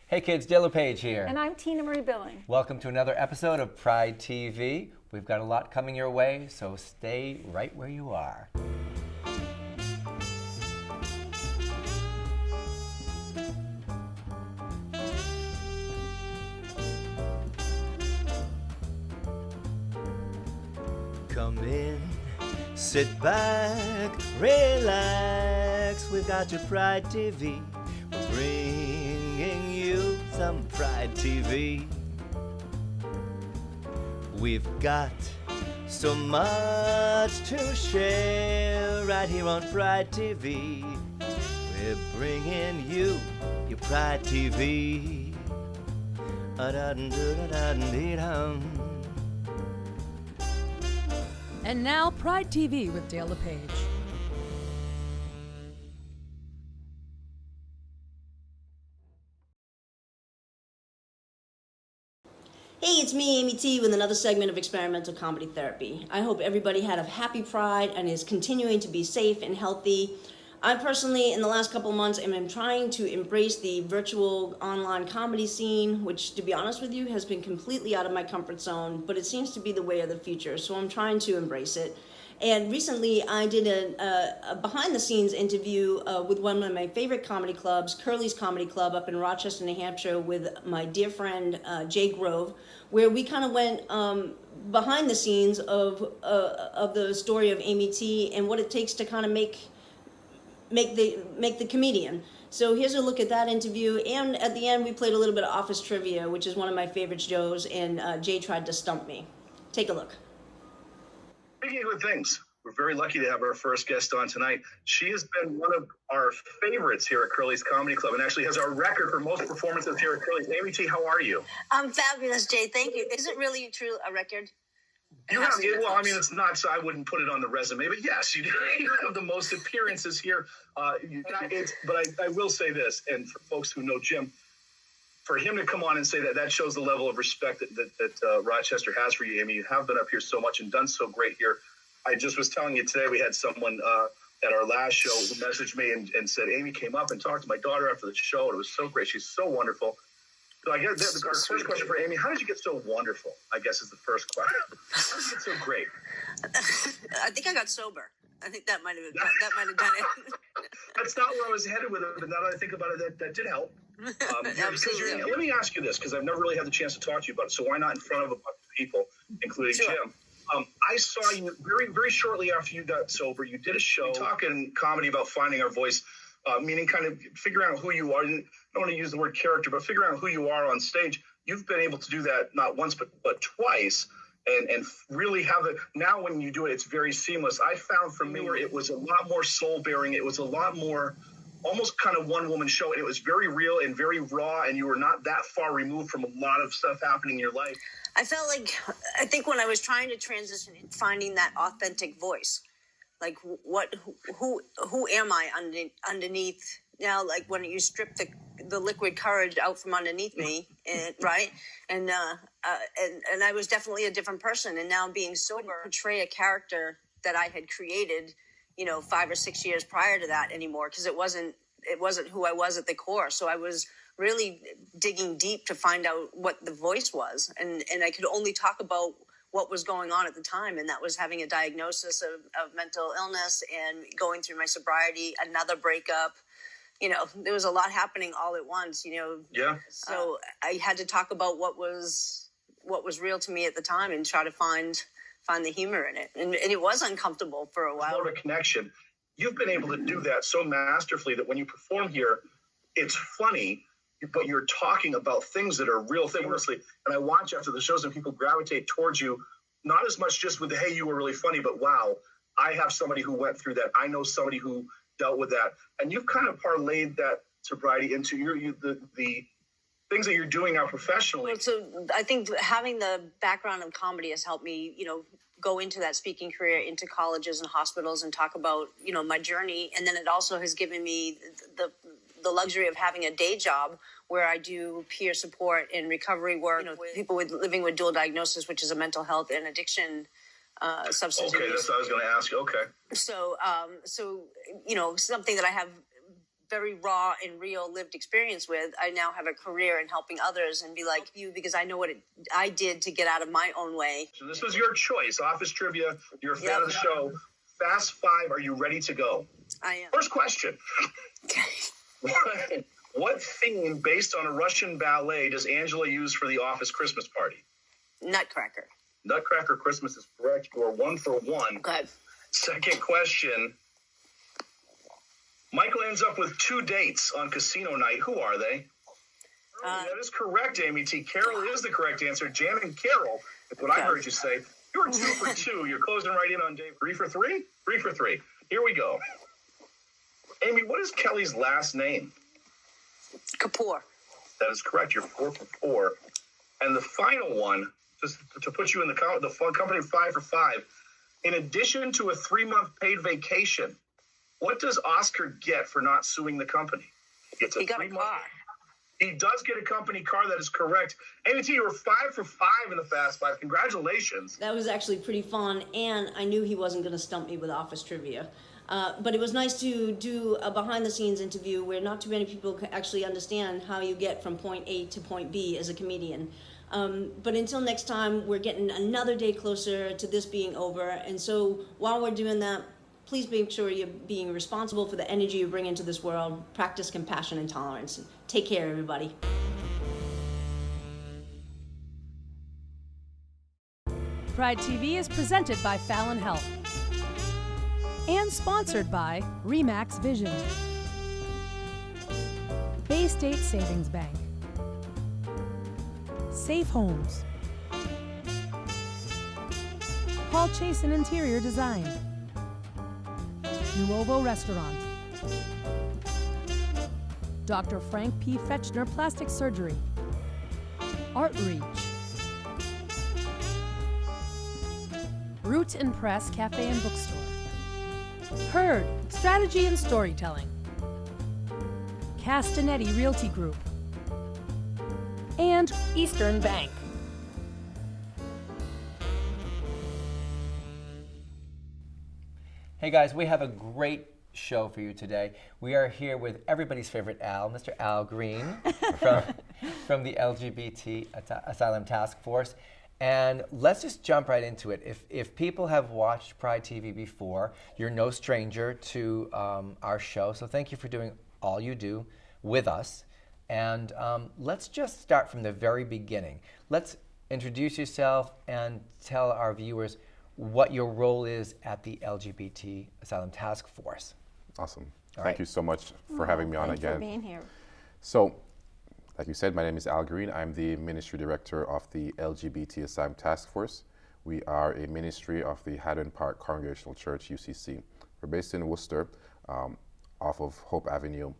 Hey kids, LePage here. And I'm Tina Marie Billing. Welcome to another episode of Pride TV. We've got a lot coming your way, so stay right where you are. Come in, sit back, relax. We've got your Pride TV. We're bringing you some Pride TV. We've got so much to share right here on Pride TV. We're bringing you your Pride TV. And now, Pride TV with LePage. Hey, it's me, Amy T, with another segment of Experimental Comedy Therapy. I hope everybody had a happy Pride and is continuing to be safe and healthy. I personally, in the last couple of months, am trying to embrace the virtual online comedy scene, which, to be honest with you, has been completely out of my comfort zone, but it seems to be the way of the future, so I'm trying to embrace it. And recently, I did a behind-the-scenes interview with one of my favorite comedy clubs, Curly's Comedy Club, up in Rochester, New Hampshire, with my dear friend Jay Grove, where we kind of went behind the scenes of the story of Amy T and what it takes to kind of make the comedian. So here's a look at that interview, and at the end we played a little bit of office trivia, which is one of my favorite shows, and Jay tried to stump me. Take a look. Speaking of good things, we're very lucky to have our first guest on tonight. She has been one of our favorites here at Curly's Comedy Club and actually has our record for most performances here at Curly's. Amy T, how are you? I'm fabulous, Jay. Thank you. Is it really true a record? You have, well, I mean, it's not, so I wouldn't put it on the resume, but yes, you have the most appearances here. But I will say this, and for folks who know Jim, for him to come on and say that shows the level of respect that Rochester has for you, Amy. You have been up here so much and done so great here. I just was telling you today, we had someone at our last show who messaged me and said, Amy came up and talked to my daughter after the show, and it was so great. She's so wonderful. So I guess our first question for Amy, how did you get so wonderful, I guess is the first question. How did you get so great? I think I got sober. I think that might have done it. That's not where I was headed with it, but now that I think about it, that did help. Absolutely. Let me ask you this, because I've never really had the chance to talk to you about it, so why not in front of a bunch of people, including Sure. Jim? I saw you very, very shortly after you got sober. You did a show talking comedy about finding our voice, meaning kind of figuring out who you are. I don't want to use the word character, but figuring out who you are on stage. You've been able to do that not once, but twice. And really have it now when you do it, it's very seamless. I found for me where it was a lot more soul bearing. It was a lot more almost kind of one woman show. And it was very real and very raw. And you were not that far removed from a lot of stuff happening in your life. I think when I was trying to transition, finding that authentic voice, like who am I underneath now? Like when you strip the liquid courage out from underneath me, right? And I was definitely a different person. And now being sober, portray a character that I had created, 5 or 6 years prior to that anymore, because it wasn't who I was at the core. So I was really digging deep to find out what the voice was. And I could only talk about what was going on at the time. And that was having a diagnosis of mental illness and going through my sobriety, another breakup. There was a lot happening all at once, Yeah. So I had to talk about what was real to me at the time and try to find the humor in it. And it was uncomfortable for a while. More of a connection. You've been able to do that so masterfully that when you perform here, it's funny, but you're talking about things that are real things. And I watch after the shows and people gravitate towards you, not as much just with the, hey, you were really funny, but wow, I have somebody who went through that. I know somebody who dealt with that. And you've kind of parlayed that sobriety into the things that you're doing now professionally. So I think having the background of comedy has helped me, go into that speaking career, into colleges and hospitals and talk about, my journey. And then it also has given me the luxury of having a day job where I do peer support and recovery work, with people living with dual diagnosis, which is a mental health and addiction substance abuse. Okay, that's what I was going to ask you. Okay. So something that I have very raw and real lived experience with, I now have a career in helping others and be like you because I know what I did to get out of my own way. So this was your choice. Office trivia. You're a fan of the show. Fast Five. Are you ready to go? I am. First question. What theme based on a Russian ballet does Angela use for the office Christmas party? Nutcracker. Nutcracker Christmas is correct. You are 1 for 1. Go ahead. Second question. Michael ends up with 2 dates on casino night. Who are they? That is correct, Amy T. Carol is the correct answer. Jan and Carol is what I heard you say. You're 2 for 2. You're closing right in on Dave. 3 for 3? 3 for 3. Here we go. Amy, what is Kelly's last name? Kapoor. That is correct. You're 4 for 4. And the final one, just to put you in the company 5 for 5. In addition to a 3-month paid vacation, what does Oscar get for not suing the company? He got a car. He does get a company car. That is correct. Amy T, you were 5 for 5 in the Fast Five. Congratulations. That was actually pretty fun, and I knew he wasn't going to stump me with office trivia. But it was nice to do a behind-the-scenes interview where not too many people actually understand how you get from point A to point B as a comedian. But until next time, we're getting another day closer to this being over. And so while we're doing that, please make sure you're being responsible for the energy you bring into this world. Practice compassion and tolerance. Take care, everybody. Pride TV is presented by Fallon Health and sponsored by Remax Vision, Bay State Savings Bank, Safe Homes, Paul Chasen Interior Design, Nuovo Restaurant, Dr. Frank P. Fetchner Plastic Surgery, Art Reach, Root and Press Cafe and Bookstore, Heard Strategy and Storytelling, Castanetti Realty Group, and Eastern Bank. Hey guys, we have a great show for you today. We are here with everybody's favorite Al, Mr. Al Green from the LGBT Asylum Task Force. And let's just jump right into it. If people have watched Pride TV before, you're no stranger to our show. So thank you for doing all you do with us. And let's just start from the very beginning. Let's introduce yourself and tell our viewers what your role is at the LGBT Asylum Task Force. Awesome. All Thank right. you so much for having me on Thanks again. for being here. So, like you said, my name is Al Green. I'm the Ministry Director of the LGBT Asylum Task Force. We are a ministry of the Haddon Park Congregational Church, UCC. We're based in Worcester, off of Hope Avenue.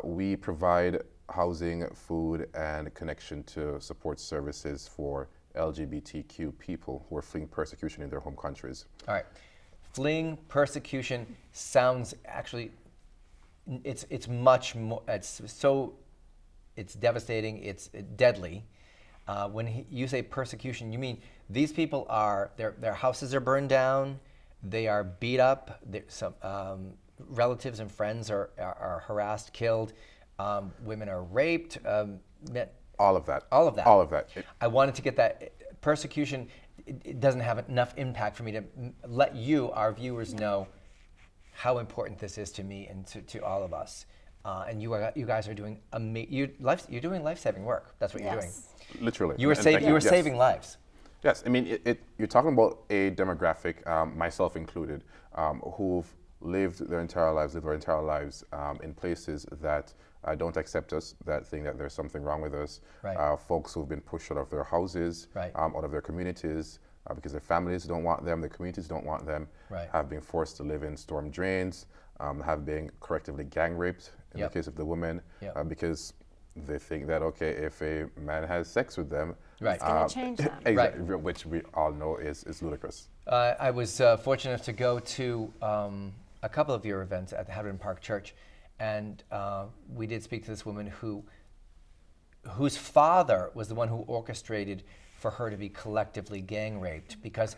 We provide housing, food, and connection to support services for LGBTQ people who are fleeing persecution in their home countries. All right. Fleeing persecution sounds actually, it's much more, it's devastating, it's deadly. When you say persecution, you mean these people are, their houses are burned down, they are beat up, some relatives and friends are harassed, killed, women are raped, All of that. all of that. All of that. I wanted to get that. Persecution, it doesn't have enough impact for me to let you, our viewers, know how important this is to me and to all of us. And you guys are doing you're doing life-saving work. That's what you're doing. Literally. You were And thank yes. saving lives. Yes, I mean, you're talking about a demographic, myself included, who've lived their entire lives in places that don't accept us, that think that there's something wrong with us. Right. Folks who've been pushed out of their houses, Right. Out of their communities, because their families don't want them, their communities don't want them, Right. have been forced to live in storm drains, have been correctively gang raped in Yep. the case of the women, Yep. Because they think that, okay, if a man has sex with them, Right. It's going to change that. exactly, which we all know is ludicrous. I was fortunate enough to go to a couple of your events at the Haddon Park Church, and we did speak to this woman whose father was the one who orchestrated for her to be collectively gang raped, because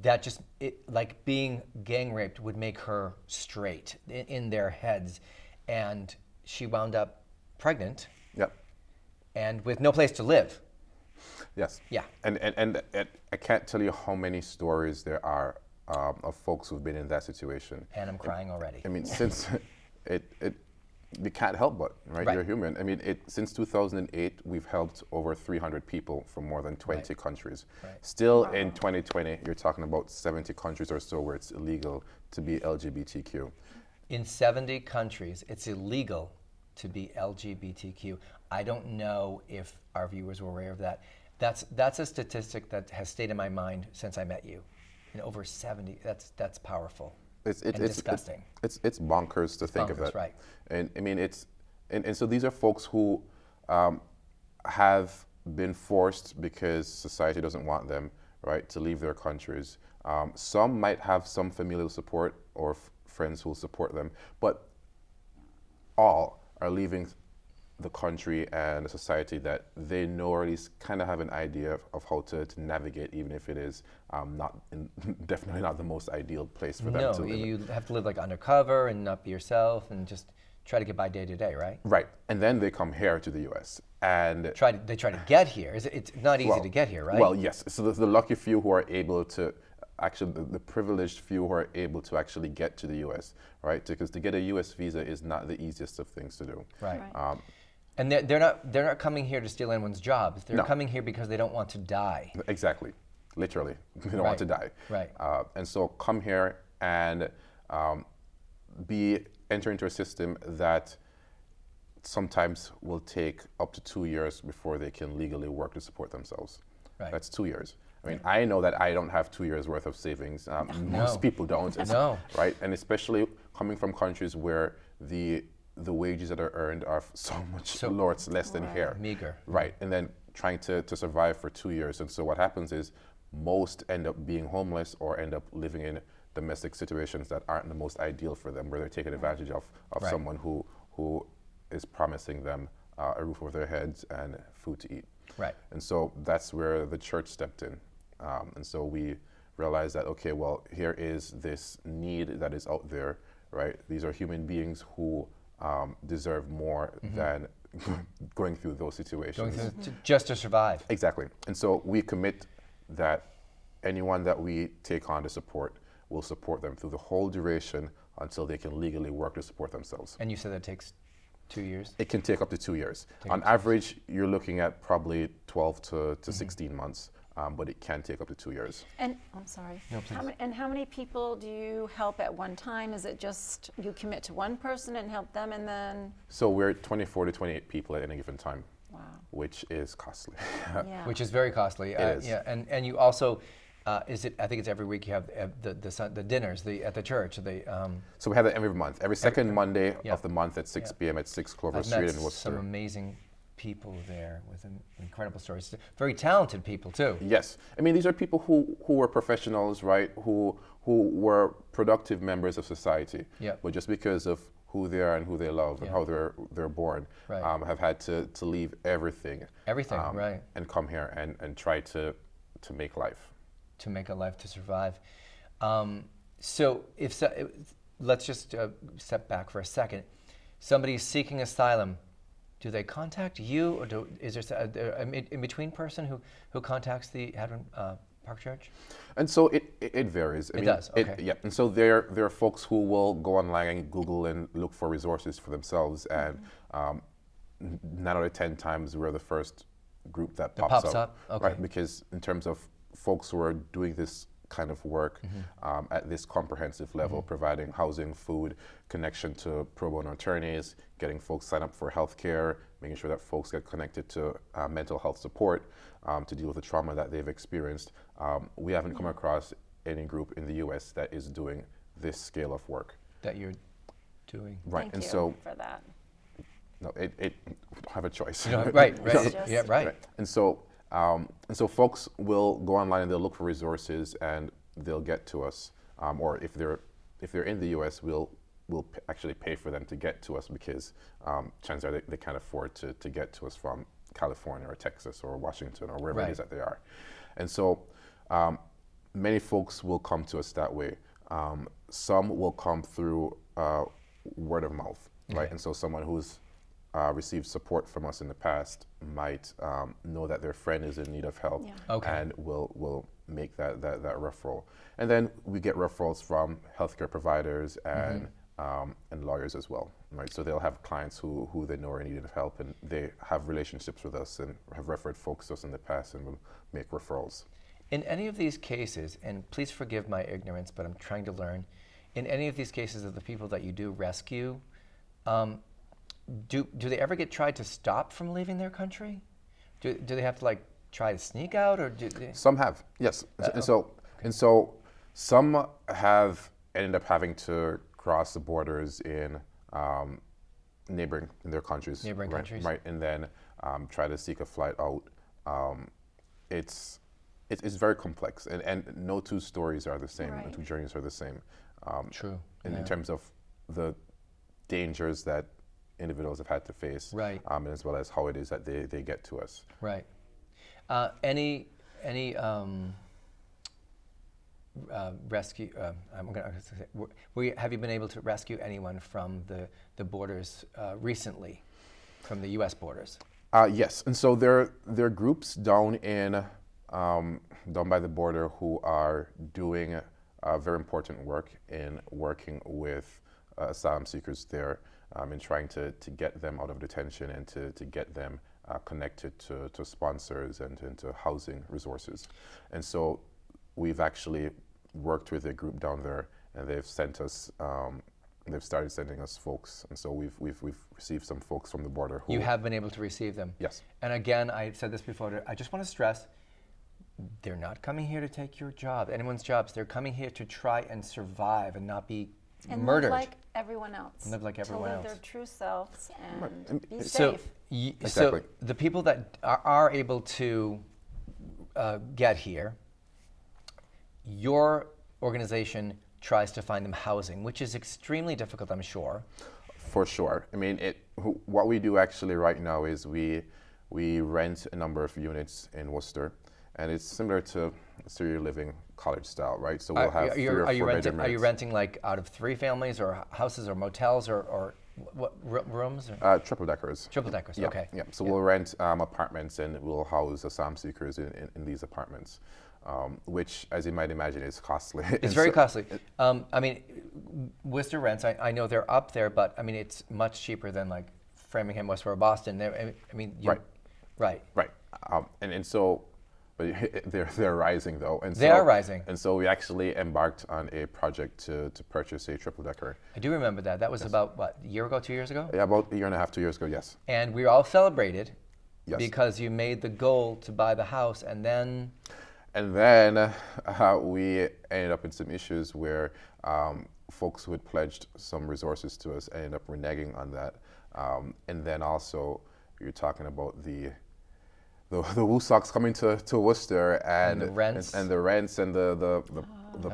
that just, like being gang raped would make her straight in their heads. and she wound up pregnant Yep. and with no place to live. Yes. Yeah. And I can't tell you how many stories there are of folks who've been in that situation. And I'm crying already. I mean, since you can't help but, right? Right. You're human. I mean, since 2008, we've helped over 300 people from more than 20 Right. countries. Right. Still in 2020, you're talking about 70 countries or so where it's illegal to be LGBTQ. In 70 countries, it's illegal to be LGBTQ. I don't know if our viewers were aware of that. That's a statistic that has stayed in my mind since I met you. In over 70, that's powerful. It's disgusting. It's bonkers to think of Bonkers, that. right. And I mean, and so these are folks who have been forced because society doesn't want them, right, to leave their countries. Some might have some familial support or friends who will support them, but all are leaving the country and a society that they know or at least kind of have an idea of how to navigate, even if it is definitely not the most ideal place for them to No, live. you have to live like undercover and not be yourself and just try to get by day to day, right? Right, and then they come here to the U.S. and They try to get here. It's not easy to get here, right? Well, yes. So the lucky few who are able to actually, the privileged few who are able to actually get to the U.S., right? Because to get a U.S. visa is not the easiest of things to do. Right. Right. And they're not coming here to steal anyone's jobs. They're No. coming here because they don't want to die. Exactly, literally. They don't want to die. Right. And so come here and enter into a system that sometimes will take up to 2 years before they can legally work to support themselves. Right. That's 2 years. I mean, I know that I don't have 2 years worth of savings. Most people don't. No. Right? And especially coming from countries where the wages that are earned are so much lower, it's less than here. Meager. Right. And then trying to survive for 2 years. And so what happens is most end up being homeless or end up living in domestic situations that aren't the most ideal for them, where they're taking advantage of Right. someone who is promising them a roof over their heads and food to eat. Right. And so that's where the church stepped in. And so we realized that, okay, well, here is this need that is out there, right? These are human beings who deserve more than going through those situations. Going through just to survive. Exactly. And so we commit that anyone that we take on to support will support them through the whole duration until they can legally work to support themselves. And you said that takes 2 years? It can take up to 2 years. Take On up to average, you're looking at probably 12 to 16 months, but it can take up to 2 years. And I'm sorry. No, please. How many people do you help at one time? Is it just you commit to one person and help them, and then So we're 24 to 28 people at any given time, wow, which is costly. yeah, Which is very costly. It is. Yeah, and you also, I think it's every week you have the dinners at the church. So we have it every month, every second Monday yeah. of the month at 6 p.m. at 6 Clover I've Street met in Worcester. some amazing people there with incredible stories. Very talented people too. Yes, I mean these are people who were professionals, right? Who were productive members of society. Yeah. But just because of who they are and who they love and Yeah. how they're born, Right. have had to leave everything. Everything, right. And come here and try to make life. To make a life, to survive. So let's just step back for a second. Somebody's seeking asylum. Do they contact you, or is there an in-between person who contacts the Hadron Park Church? And so it varies. It does, okay. Yeah, and so there are folks who will go online and Google and look for resources for themselves, and 9 out of 10 times we're the first group that pops up, okay. right? Because in terms of folks who are doing this kind of work at this comprehensive level, providing housing, food, connection to pro bono attorneys, getting folks signed up for health care, making sure that folks get connected to mental health support to deal with the trauma that they've experienced. We haven't come across any group in the U.S. that is doing this scale of work. That you're doing. Right, thank and you so for that. no, we don't have a choice. Right. Just- Yeah, right. Right. And so folks will go online and they'll look for resources and they'll get to us. Or if they're in the U.S., we'll actually pay for them to get to us because chances are they can't afford to get to us from California or Texas or Washington or wherever it is that they are. And so many folks will come to us that way. Some will come through word of mouth. right? And so someone who's received support from us in the past might know that their friend is in need of help, and will make that referral. And then we get referrals from healthcare providers and lawyers as well, right? So they'll have clients who they know are in need of help, and they have relationships with us and have referred folks to us in the past and will make referrals. In any of these cases, and please forgive my ignorance, but I'm trying to learn, in any of these cases of the people that you do rescue, do they ever get tried to stop from leaving their country? Do they have to like try to sneak out, or do they? Some have, yes. And so some have ended up having to cross the borders in neighboring in their countries, Neighboring countries. right, and then try to seek a flight out. It's very complex, and no two stories are the same, Right. no two journeys are the same. True. In terms of the dangers that individuals have had to face, Right. And as well as how it is that they get to us. Right. Any rescue? I'm going to say, have you been able to rescue anyone from the borders recently, from the U.S. borders? Yes, and so there are groups down by the border who are doing very important work in working with asylum seekers there, in trying to get them out of detention and to get them connected to sponsors and to housing resources. And so we've actually worked with a group down there, and they've sent us. They've started sending us folks, and so we've received some folks from the border. You have been able to receive them? Yes. And again, I said this before, I just want to stress, they're not coming here to take your job, anyone's jobs. They're coming here to try and survive and not be And murdered. live like everyone else. Live like everyone to live else. their true selves and be So, safe. Exactly. so the people that are able to get here, your organization tries to find them housing, which is extremely difficult, I'm sure. For sure. I mean, what we do actually right now is we rent a number of units in Worcester, and it's similar to senior living college style, right? So we'll have 3 or 4 bedroom Are you units. renting like out of 3 families or houses or motels or what rooms? Or? Triple deckers. Triple deckers, Yeah, okay. yeah. So we'll rent apartments, and we'll house asylum seekers in these apartments, which, as you might imagine, is costly. It's very costly. I mean, Worcester rents, I know they're up there, but I mean, it's much cheaper than like Framingham, Westboro, Boston. I mean, Right. Right. Right. And so, but they're rising though. And They are rising. And so we actually embarked on a project to purchase a triple decker. I do remember that. That was about, what, a year ago, 2 years ago? Yeah, about a year and a half, 2 years ago, yes. And we all celebrated Yes. because you made the goal to buy the house, and then And then we ended up in some issues where folks who had pledged some resources to us ended up reneging on that. And then also, you're talking about the Woosocks coming to Worcester, and the rents. and the rents and the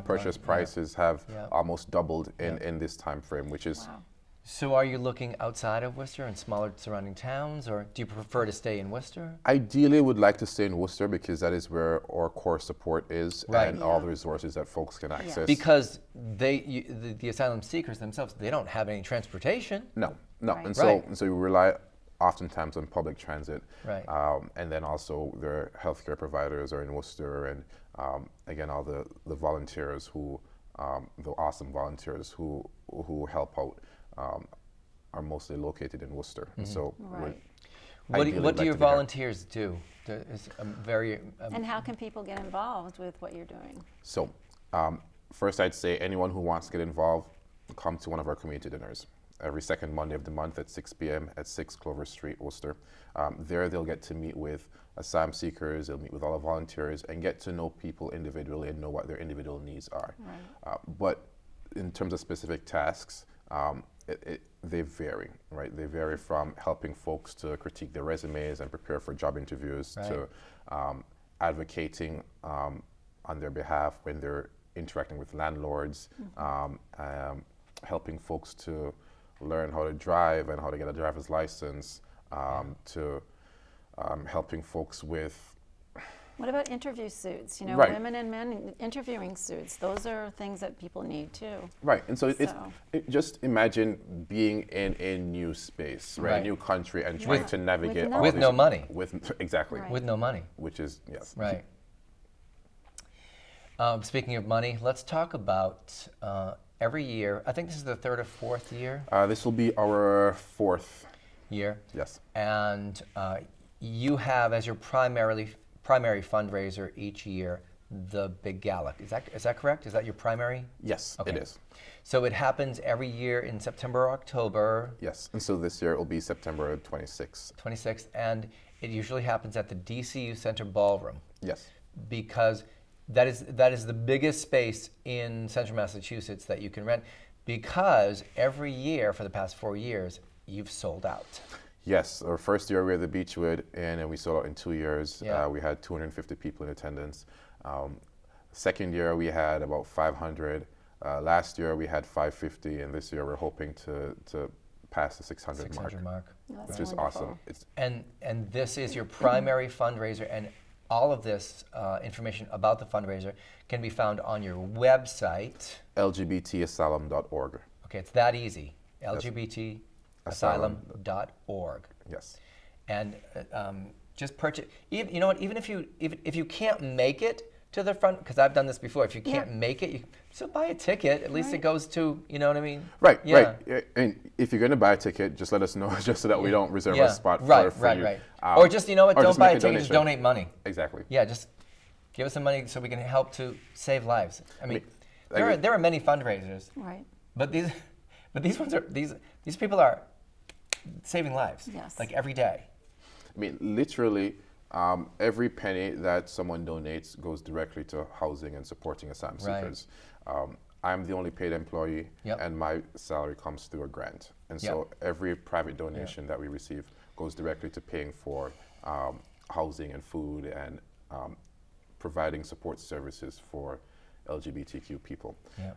purchase prices have Yeah. almost doubled in this time frame, which is Wow. So are you looking outside of Worcester in smaller surrounding towns, or do you prefer to stay in Worcester? ideally would like to stay in Worcester because that is where our core support is, Right. and all the resources that folks can access. Because the asylum seekers themselves, they don't have any transportation. No. Right. And Right. so we rely oftentimes on public transit. Right. And then also their healthcare providers are in Worcester, and again, all the volunteers the awesome volunteers who help out are mostly located in Worcester. And so Right. What do ideally your like to be there. volunteers do? It's very And how can people get involved with what you're doing? So first I'd say anyone who wants to get involved, come to one of our community dinners. Every second Monday of the month at 6 p.m. at 6 Clover Street, Worcester. There they'll get to meet with asylum seekers, they'll meet with all the volunteers, and get to know people individually and know what their individual needs are. Right. But in terms of specific tasks, they vary, right? They vary from helping folks to critique their resumes and prepare for job interviews, Right. to advocating on their behalf when they're interacting with landlords, helping folks to learn how to drive and how to get a driver's license, to helping folks with What about interview suits? You know, Right. women and men interviewing suits. Those are things that people need too. Right, and so, So- just imagine being in a new space, right? Right. A new country, and trying to navigate no- all With these- no money. With exactly, Right. With no money. which is yes, Right. Speaking of money, let's talk about every year. I think this is the third or fourth year. This will be our fourth. Year. Yes. And you have as your primary fundraiser each year the Big Gala. Is that correct? Is that your primary? Yes, Okay. it is. So it happens every year in September or October Yes, and so this year it will be September 26th. 26th, and it usually happens at the DCU Center Ballroom Yes. because that is the biggest space in Central Massachusetts that you can rent. Because every year for the past 4 years you've sold out. Yes, our first year we were at the Beechwood, and then we sold out in 2 years. Yeah. We had 250 people in attendance. Second year we had about 500. Last year we had 550, and this year we're hoping to pass the 600 mark, 600 mark. That's which is wonderful. awesome. It's And this is your primary fundraiser, and all of this information about the fundraiser can be found on your website. lgbtasylum.org. Okay, it's that easy. lgbtasylum.org. Yes. And just purchase. You know what? Even if you can't make it to the front, because I've done this before. If you can't make it, you still buy a ticket. At least it goes to, you know what I mean? Right, Yeah. right. And if you're going to buy a ticket, just let us know, just so that we don't reserve a spot for right, you. right. Or just, you know what? or Don't just buy a make a ticket. Just donation. donate money. Exactly. Yeah, just give us some money so we can help to save lives. I mean, like there are many fundraisers, Right. but these ones are these people are saving lives. Yes. Like every day. I mean, literally, every penny that someone donates goes directly to housing and supporting asylum Right. seekers. I'm the only paid employee, Yep. and my salary comes through a grant. And so every private donation that we receive goes directly to paying for housing and food and providing support services for LGBTQ people. Yeah.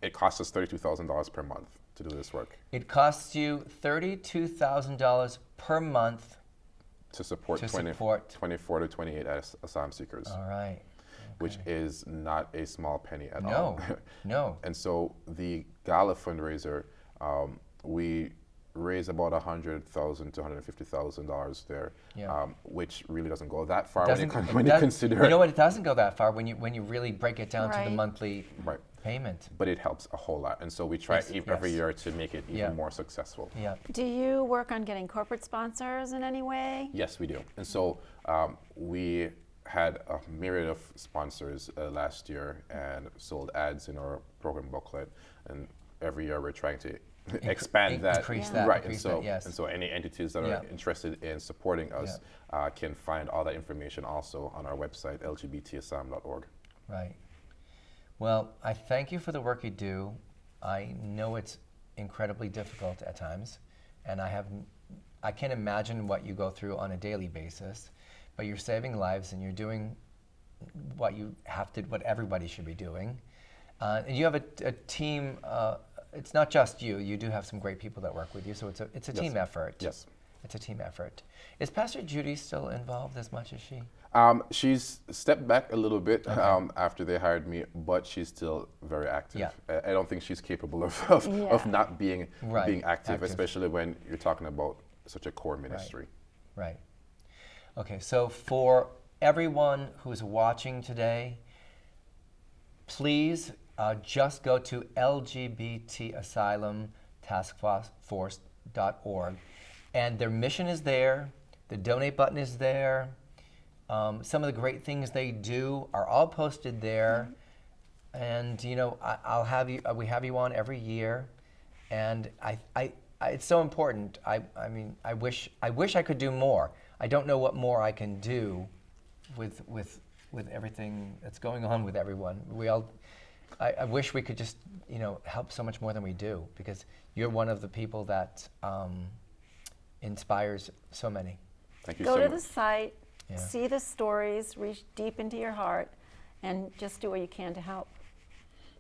It costs us $32,000 per month to do this work, It costs you $32,000 per month. to support, To 24 to 28 asylum seekers. All right. Which is not a small penny at No, all. no. And so the gala fundraiser, we raise about $100,000 to $150,000 there, Yeah. which really doesn't go that far Doesn't- when you that- consider You know what? It doesn't go that far when you really break it down to the Right. monthly Right. payment. But it helps a whole lot, and so we try Yes, every yes. year to make it even Yeah. more successful. Yeah. Do you work on getting corporate sponsors in any way? Yes, we do. And so we had a myriad of sponsors last year and sold ads in our program booklet. And every year we're trying to expand that. Increase Yeah. that. Right. Increase And so, that, yes. and so any entities that Yeah. are interested in supporting us can find all that information also on our website, lgbtasylum.org. Right. Well, I thank you for the work you do. I know it's incredibly difficult at times, and I can't imagine what you go through on a daily basis, but you're saving lives and you're doing what everybody should be doing. And you have a team. It's not just you. You do have some great people that work with you, so it's a Yes. team effort. Yes. It's a team effort. Is Pastor Judy still involved as much as she? She's stepped back a little bit after they hired me, but she's still very active. Yeah. I don't think she's capable of not being Right. being active, Active. especially when you're talking about such a core ministry. Right. Okay, so for everyone who's watching today, please just go to lgbtasylumtaskforce.org, and their mission is there. The donate button is there. Some of the great things they do are all posted there, and you know I'll have you. We have you on every year, and it's so important. I mean, I wish I could do more. I don't know what more I can do with everything that's going on with everyone. I wish we could just help so much more than we do, because you're one of the people that inspires so many. Thank you Go so to much. the site, Yeah. see the stories, reach deep into your heart, and just do what you can to help.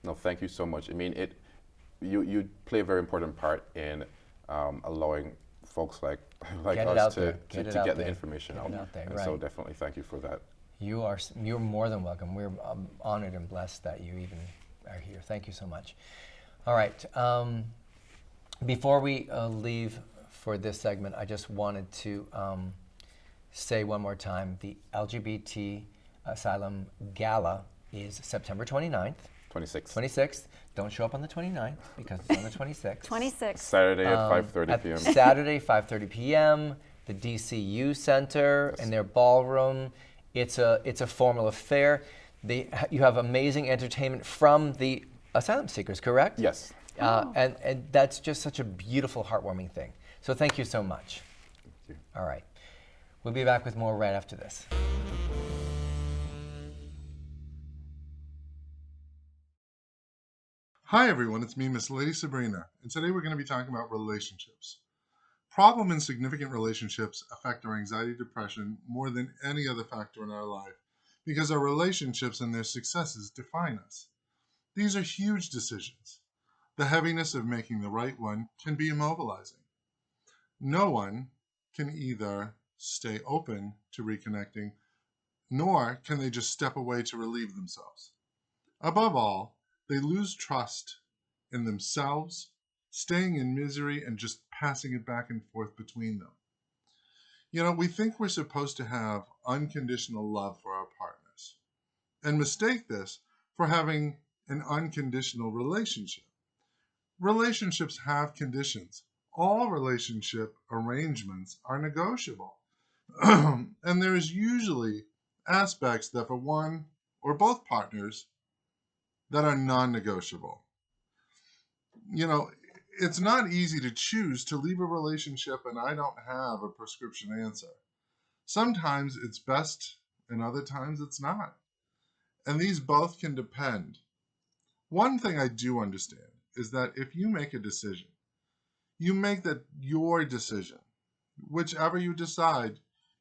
No, thank you so much. I mean, you play a very important part in allowing folks like Get it us out to, there. to, Get it to out get the there. information Get out. it out there, And so right. definitely thank you for that. You're more than welcome. We're honored and blessed that you even are here. Thank you so much. All right. Before we leave for this segment, I just wanted to say one more time, the LGBT Asylum Gala is September 29th. 26th. 26th. Don't show up on the 29th because it's on the 26th. 26. Saturday at 5:30 p.m. Saturday, 5:30 p.m. The DCU Center in their ballroom. It's a formal affair. You have amazing entertainment from the asylum seekers, correct? Yes. And that's just such a beautiful, heartwarming thing. So thank you so much. Thank you. All right. We'll be back with more right after this. Hi everyone, it's me, Miss Lady Sabrina, and today we're going to be talking about relationships. Problem and significant relationships affect our anxiety, depression more than any other factor in our life because our relationships and their successes define us. These are huge decisions. The heaviness of making the right one can be immobilizing. No one can either stay open to reconnecting, nor can they just step away to relieve themselves. Above all, they lose trust in themselves, staying in misery and just passing it back and forth between them. You know, we think we're supposed to have unconditional love for our partners and mistake this for having an unconditional relationship. Relationships have conditions. All relationship arrangements are negotiable. And there is usually aspects that for one or both partners that are non-negotiable. You know, it's not easy to choose to leave a relationship, and I don't have a prescription answer. Sometimes it's best, and other times it's not. And these both can depend. One thing I do understand is that if you make a decision, you make that your decision. Whichever you decide,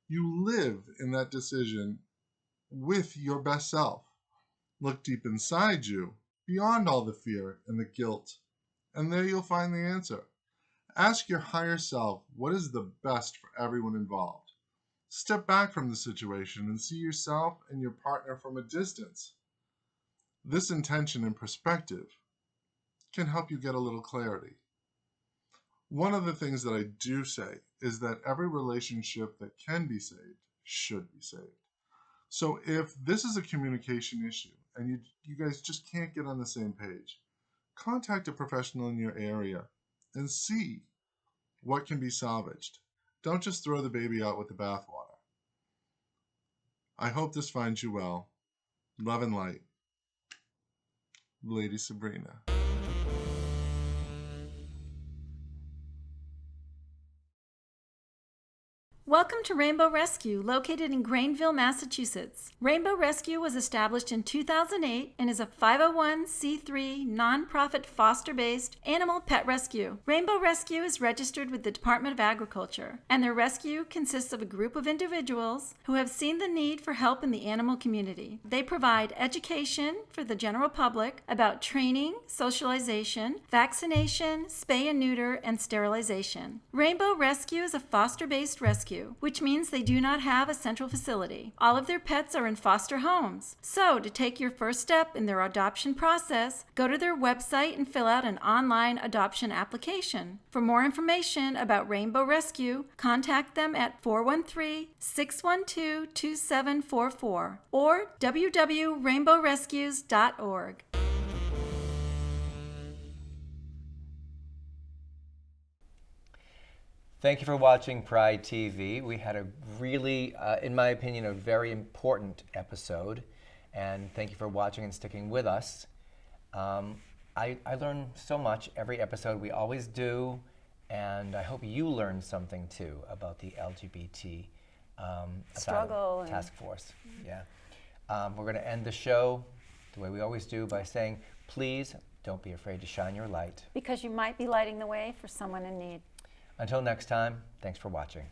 you live in that decision with your best self. Look deep inside you, beyond all the fear and the guilt, and there you'll find the answer. Ask your higher self what is the best for everyone involved. Step back from the situation and see yourself and your partner from a distance. This intention and perspective can help you get a little clarity. One of the things that I do say is that every relationship that can be saved should be saved. So if this is a communication issue and you guys just can't get on the same page, contact a professional in your area and see what can be salvaged. Don't just throw the baby out with the bathwater. I hope this finds you well. Love and light. Lady Sabrina. Welcome to Rainbow Rescue, located in Grainville, Massachusetts. Rainbow Rescue was established in 2008 and is a 501c3 nonprofit foster-based animal pet rescue. Rainbow Rescue is registered with the Department of Agriculture, and their rescue consists of a group of individuals who have seen the need for help in the animal community. They provide education for the general public about training, socialization, vaccination, spay and neuter, and sterilization. Rainbow Rescue is a foster-based rescue, which means they do not have a central facility. All of their pets are in foster homes. So, to take your first step in their adoption process, go to their website and fill out an online adoption application. For more information about Rainbow Rescue, contact them at 413-612-2744 or www.rainbowrescues.org. Thank you for watching Pride TV. We had a really, in my opinion, a very important episode. And thank you for watching and sticking with us. I learn so much every episode. We always do. And I hope you learned something too about the LGBT Struggle and task force. Yeah. We're going to end the show the way we always do by saying, please don't be afraid to shine your light. because you might be lighting the way for someone in need. Until next time, thanks for watching.